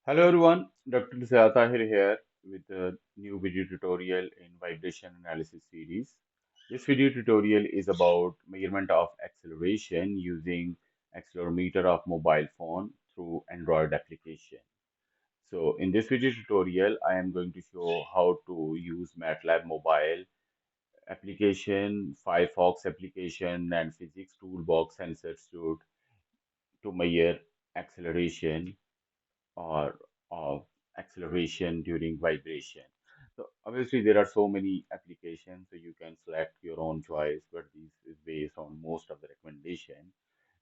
Hello everyone, Dr. Tahir here with a new video tutorial in vibration analysis series. This video tutorial is about measurement of acceleration using accelerometer of mobile phone through Android application. So in this video tutorial, I am going to show how to use MATLAB Mobile application, phyphox application, and Physics Toolbox Sensor Suite to measure acceleration or of acceleration during vibration. So obviously there are so many applications, so you can select your own choice, but this is based on most of the recommendation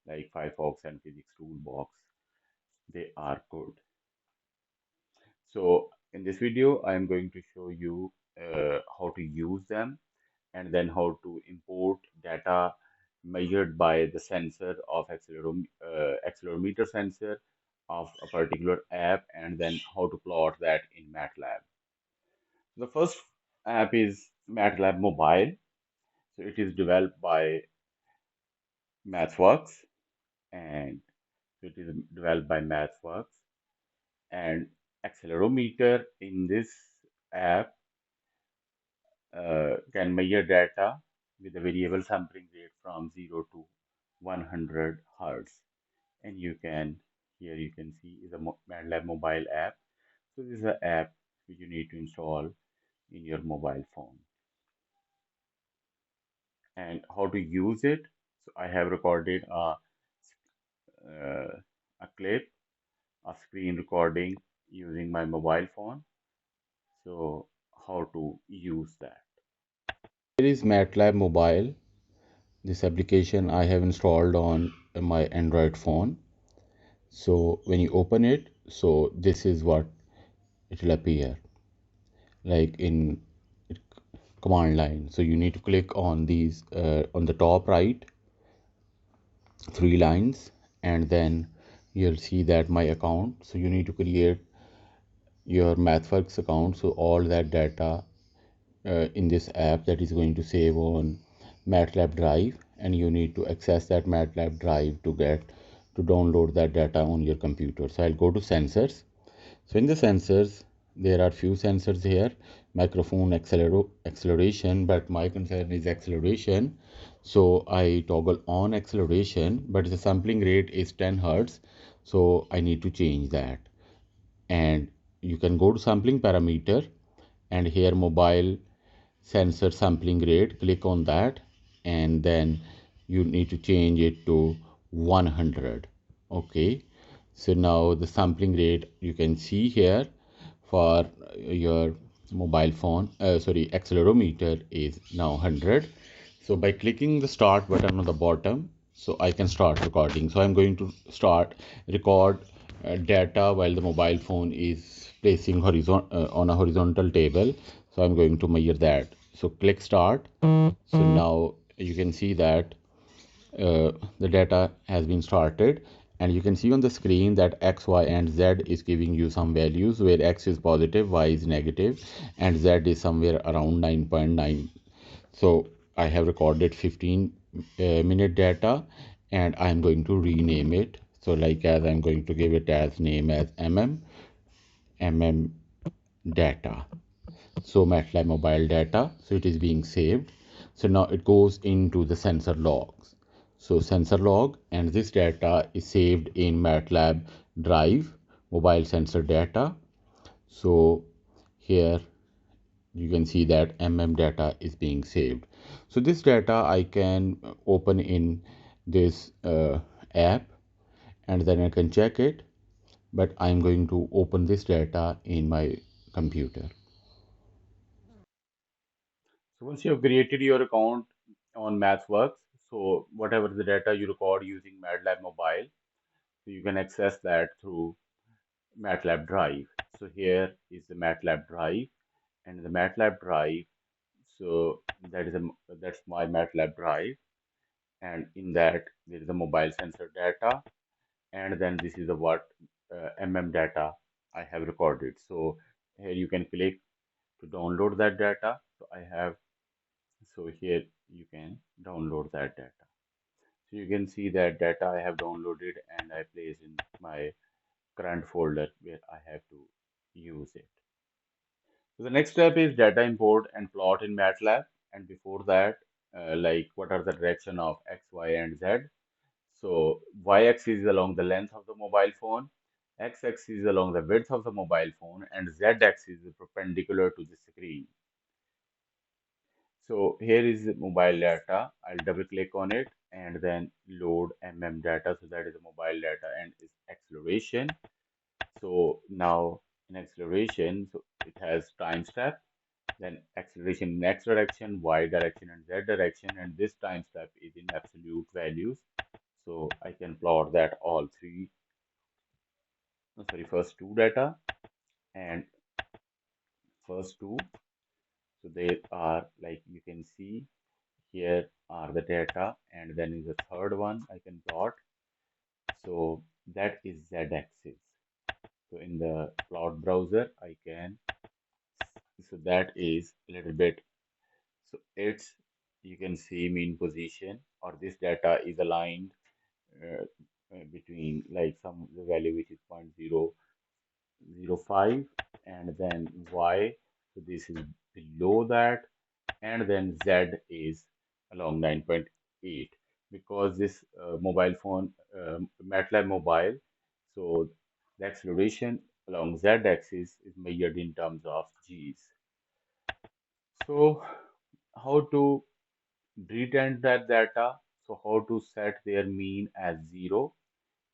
like Firefox and Physics Toolbox. They are good. So in this video, I am going to show you how to use them and then how to import data measured by the sensor of accelerometer sensor of a particular app and then how to plot that in MATLAB. The first app is MATLAB Mobile. So it is developed by MathWorks and it is developed by MathWorks and accelerometer in this app can measure data with a variable sampling rate from 0 to 100 hertz. And you can, here you can see is a MATLAB mobile app. So this is an app which you need to install in your mobile phone. And how to use it? So I have recorded a clip, a screen recording using my mobile phone. So how to use that? Here is MATLAB Mobile. This application I have installed on my Android phone. So when you open it, so this is what it will appear like in command line. So you need to click on these on the top right three lines, and then you'll see that my account. So you need to create your MathWorks account. So all that data in this app that is going to save on MATLAB drive, and you need to access that MATLAB drive to download that data on your computer. So I'll go to sensors. So in the sensors, there are few sensors here, microphone, acceleration, but my concern is acceleration. So I toggle on acceleration, but the sampling rate is 10 hertz. So I need to change that. And you can go to sampling parameter and here mobile sensor sampling rate, click on that, and then you need to change it to 100. Okay, so now the sampling rate you can see here for your mobile phone, sorry, accelerometer is now 100. So by clicking the start button on the bottom, so I can start recording. So I'm going to start record data while the mobile phone is placing on a horizontal table. So I'm going to measure that. So click start. So now you can see that the data has been started, and you can see on the screen that x, y, and z is giving you some values where x is positive, y is negative, and z is somewhere around 9.9. So I have recorded 15 minute data, and I'm going to rename it. So like as I'm going to give it as name as mm data. So MATLAB mobile data, so it is being saved. So now it goes into the sensor logs. So sensor log, and this data is saved in MATLAB drive, mobile sensor data. So here you can see that data is being saved. So this data I can open in this app, and then I can check it, but I'm going to open this data in my computer. So once you have created your account on MathWorks, so whatever the data you record using MATLAB Mobile, so you can access that through MATLAB Drive. So here is the MATLAB Drive, and the MATLAB Drive. So that's my MATLAB Drive, and in that there is a mobile sensor data, and then this is the what data I have recorded. So here you can click to download that data. So I have so here you can download that data. So you can see that data I have downloaded and I placed in my current folder where I have to use it. So the next step is data import and plot in MATLAB. And before that, like what are the direction of X, Y, and Z? So y-axis is along the length of the mobile phone, x-axis is along the width of the mobile phone, and z-axis is perpendicular to the screen. So here is the mobile data. I'll double click on it and then load data. So that is the mobile data and its acceleration. So now in acceleration, so it has time step, then acceleration in x direction, y direction, and z direction, and this time step is in absolute values. So I can plot that all three, sorry, first two data and first two. So they are like you can see here are the data, and then is the third one I can plot. So that is z-axis. So in the plot browser, I can, so that is a little bit, so it's, you can see mean position, or this data is aligned uh, between like some the value which is 0.005 and then y, so this is below that, and then z is along 9.8 because this mobile phone MATLAB Mobile, so the acceleration along z axis is measured in terms of g's. So how to return that data, so how to set their mean as 0.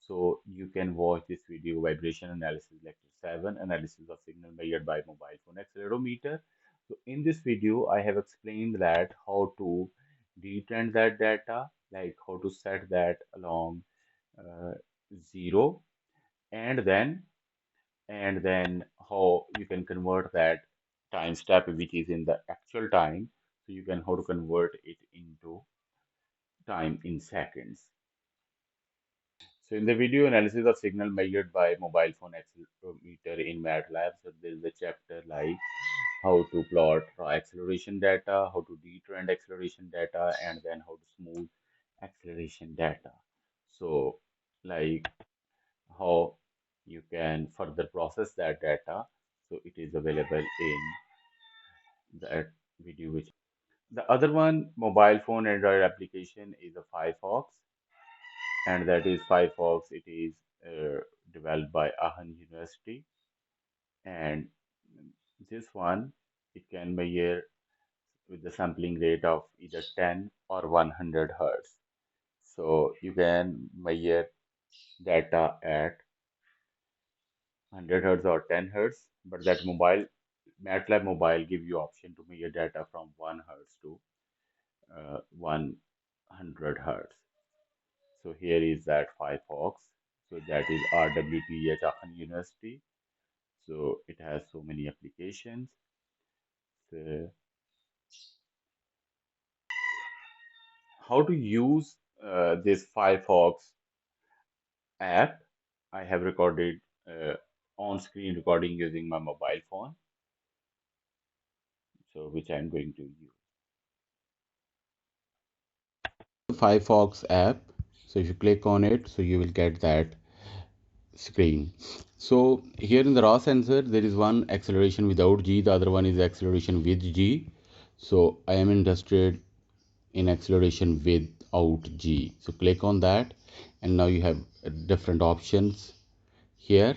So you can watch this video, Vibration Analysis Lecture 7, Analysis of Signal Measured by Mobile Phone Accelerometer. So in this video, I have explained that how to return that data, like how to set that along uh, 0, and then how you can convert that time step which is in the actual time. So you can how to convert it into time in seconds. So in the video analysis of signal measured by mobile phone accelerometer in MATLAB, so there is a chapter like how to plot raw acceleration data, how to detrend acceleration data, and then how to smooth acceleration data. So like how you can further process that data. So it is available in that video. Which the other one, mobile phone Android application is a phyphox, and that is phyphox. It is developed by Aachen University, and this one it can measure with the sampling rate of either 10 or 100 hertz. So you can measure data at 100 hertz or 10 hertz, but that mobile MATLAB Mobile give you option to measure data from 1 hertz to 100 hertz. So here is that Firefox. So that is RWTH Aachen University. So it has so many applications. So how to use this Firefox app? I have recorded on-screen recording using my mobile phone, so which I'm going to use. The Firefox app. So if you click on it, so you will get that screen. So here in the raw sensor, there is one acceleration without G, the other one is acceleration with G. So I am interested in acceleration without G. So click on that, and now you have different options here,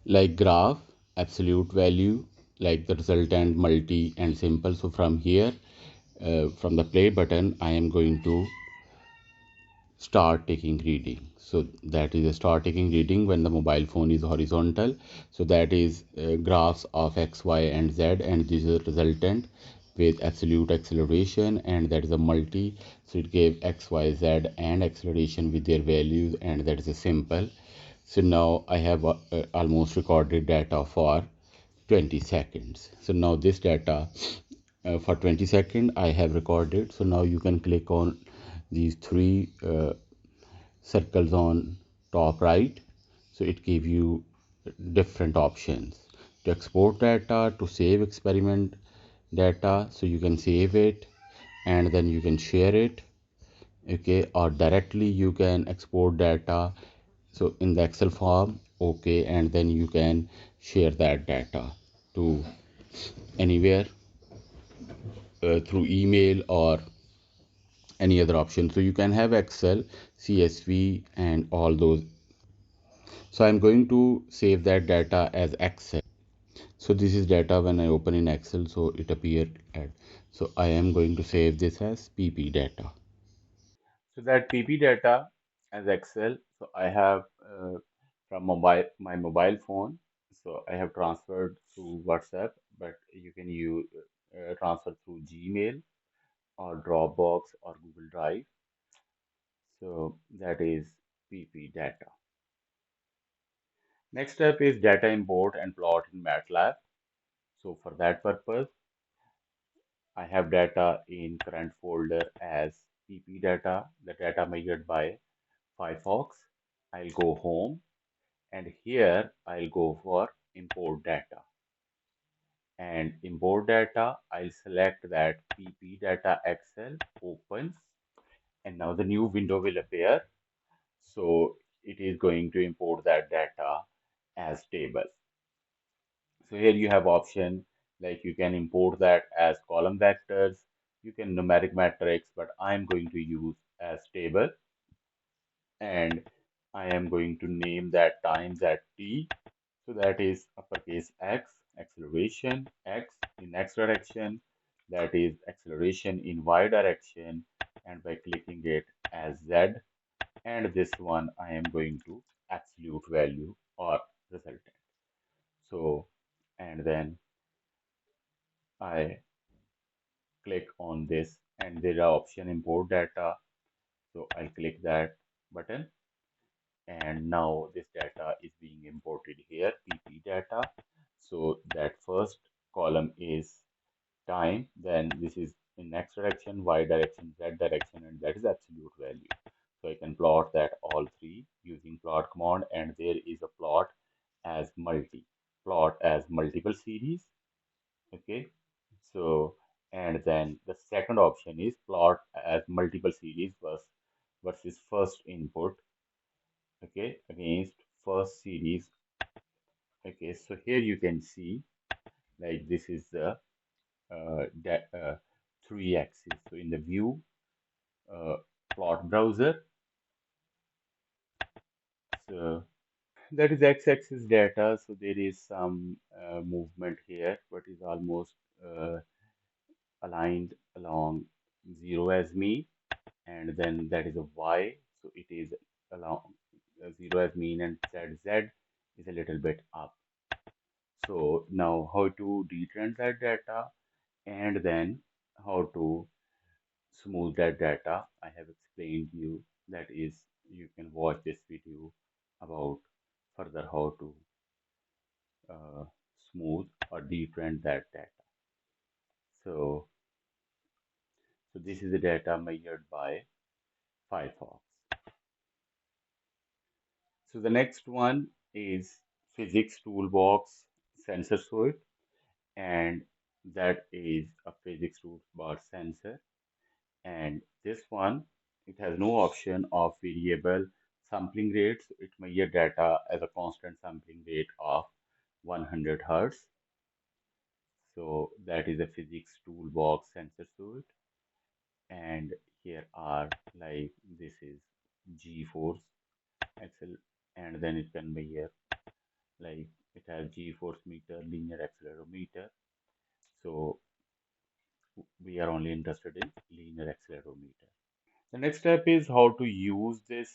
like graph, absolute value, like the resultant, multi, and simple. So from here, from the play button, I am going to start taking reading. So that is a start taking reading when the mobile phone is horizontal. So that is graphs of x, y, and z, and this is a resultant with absolute acceleration, and that is a multi. So it gave x, y, z and acceleration with their values, and that is a simple. So now I have almost recorded data for 20 seconds. So now this data for 20 seconds I have recorded. So now you can click on these three circles on top right. So it gives you different options to export data, to save experiment data. So you can save it and then you can share it, okay, or directly you can export data So in the Excel form, okay, and then you can share that data to anywhere through email or any other option. So you can have Excel, CSV, and all those. So I'm going to save that data as Excel. So this is data when I open in Excel, so it appeared at. So I am going to save this as PP data. So that PP data as Excel. So I have from my mobile phone. So I have transferred to WhatsApp, but you can use transfer through Gmail or Dropbox or Google Drive. So that is PP data. Next step is data import and plot in MATLAB. So for that purpose, I have data in current folder as PP data, the data measured by phyphox. I'll go home and here I'll go for import data. And import data, I'll select that PP data Excel opens and now the new window will appear. So it is going to import that data as table. So here you have option like you can import that as column vectors, you can numeric matrix, but I'm going to use as table and I am going to name that times at t. So that is uppercase X, acceleration, X in X direction, that is acceleration in Y direction, and by clicking it as Z, and this one I am going to absolute value or resultant. So, and then I click on this and there are option import data. So I click that button and now this data is being imported here, PP data. So that first column is time, then this is in X direction, Y direction, Z direction, and that is absolute value. So I can plot that all three using plot command, and there is a plot as multiple series. Okay, so and then the second option is plot as multiple series versus first input, okay, against first series. Okay, so here you can see like this is the that three axis. So in the view uh, plot browser, so that is x-axis data. So there is some movement here, but is almost aligned along zero as mean, and then that is a y. So it is along zero as mean, and z is a little bit up. So now how to detrend that data, and then how to smooth that data. I have explained you, that is you can watch this video about further how to uh, smooth or detrend that data. So, so this is the data measured by Firefox. So the next one is Physics Toolbox Sensor Suite, and that is a Physics Toolbox sensor. And this one, it has no option of variable sampling rates. It measures data as a constant sampling rate of 100 Hertz. So that is a Physics Toolbox Sensor Suite. And here are like this is G-force Excel, and then it can measure like it has G-force meter, linear accelerometer. So we are only interested in linear accelerometer. The next step is how to use this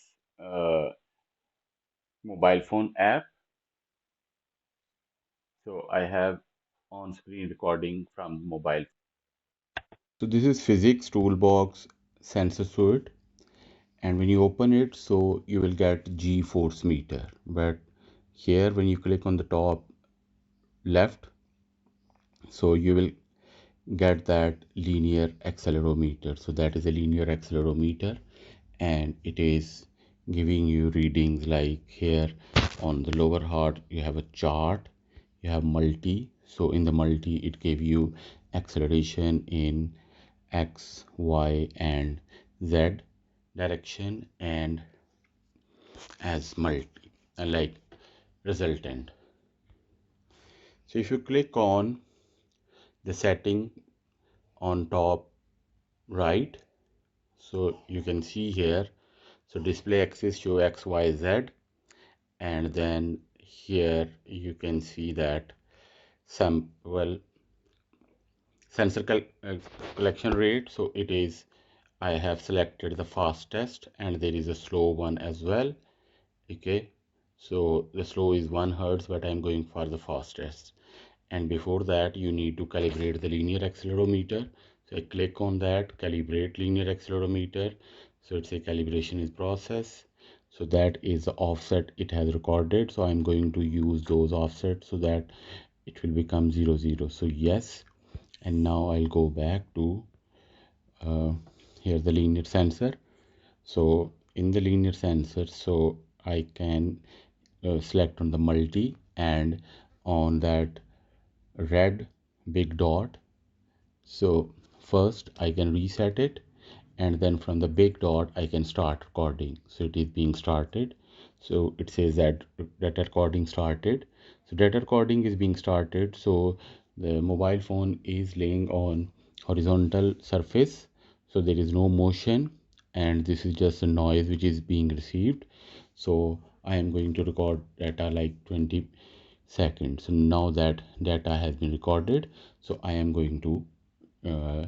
mobile phone app. So I have on screen recording from mobile. So this is Physics Toolbox Sensor Suite, and when you open it, so you will get G-force meter. But here when you click on the top left, so you will get that linear accelerometer. So that is a linear accelerometer, and it is giving you readings like here on the lower part you have a chart, you have multi. So in the multi it gave you acceleration in x, y, and z direction, and as multi like resultant. So if you click on the setting on top right, so you can see here, so display axis show x y z, and then here you can see that some, well, sensor collection rate. So it is, I have selected the fastest, and there is a slow one as well. Okay, so the slow is 1 hertz, but I'm going for the fastest. And before that, you need to calibrate the linear accelerometer. So I click on that, calibrate linear accelerometer. So it's a calibration is process. So that is the offset it has recorded. So I'm going to use those offsets so that it will become 0 0. So yes, and now I'll go back to uh, here the linear sensor. So in the linear sensor, so I can select on the multi, and on that red big dot, so first I can reset it, and then from the big dot I can start recording. So it is being started. So it says that data recording started. So data recording is being started. So the mobile phone is laying on horizontal surface. So there is no motion, and this is just a noise which is being received. So I am going to record data like 20 seconds. So now that data has been recorded, so I am going to uh,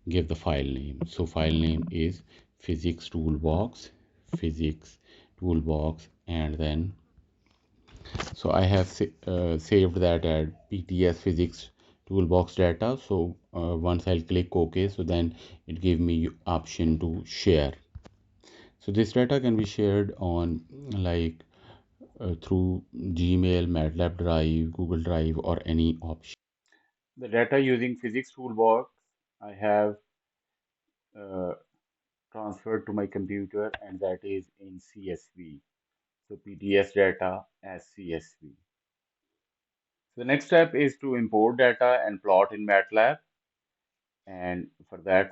give the file name. So file name is physics toolbox, physics toolbox, and then so I have saved that at pts physics toolbox data. So once I'll click OK, so then it give me option to share. So this data can be shared on like through Gmail, MATLAB Drive, Google Drive, or any option. The data using Physics Toolbox I have uh, transferred to my computer, and that is in CSV. So PTS data as CSV. So the next step is to import data and plot in MATLAB. And for that,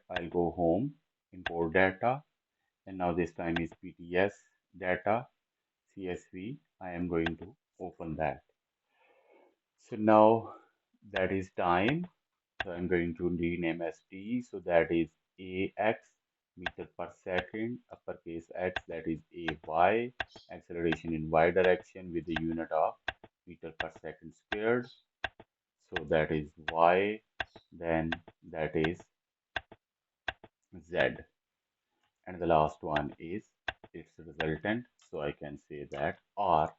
I'll go home, import data, and now this time is PTS data CSV. I am going to open that. So now that is time. So I'm going to rename as T. So that is AX, meter per second, uppercase X, that is AY, acceleration in Y direction with the unit of meter per second squared. So that is Y, then that is Z. And the last one is its resultant. So I can say that R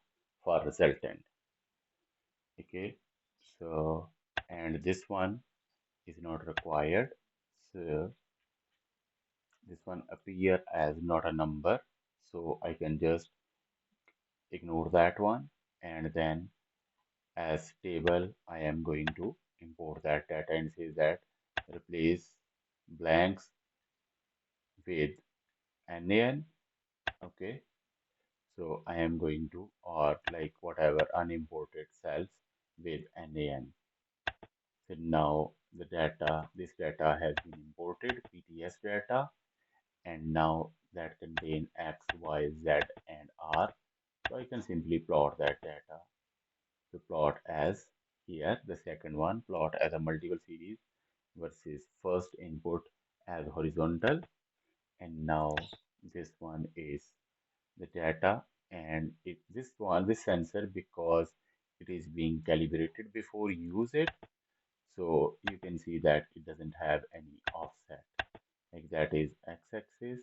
for resultant. Okay. So, and this one is not required. So this one appear as not a number, so I can just ignore that one, and then as table I am going to import that data and say that replace blanks with nan. Okay, so I am going to, or like whatever unimported cells with nan. So now the data, this data has been imported, pts data, and now that contain x, y, z, and r. So I can simply plot that data. So plot as here, the second one, plot as a multiple series versus first input as horizontal. And now this one is the data, and this sensor, because it is being calibrated before you use it. So you can see that it doesn't have any offset. Like that is x-axis,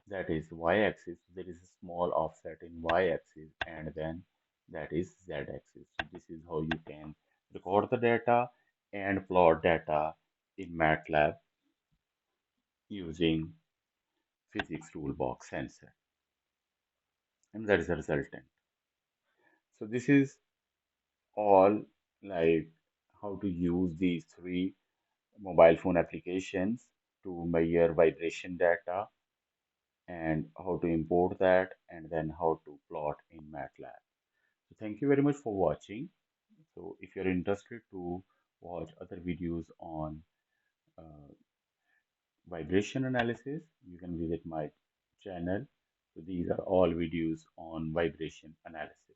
that is y-axis. There is a small offset in y-axis, and then that is z-axis. So this is how you can record the data and plot data in MATLAB using Physics Toolbox Sensor, and that is the resultant. So this is all, like how to use these three mobile phone applications to measure vibration data, and how to import that, and then how to plot in MATLAB. So thank you very much for watching. So if you're interested to watch other videos on uh, vibration analysis, you can visit my channel So these are all videos on vibration analysis.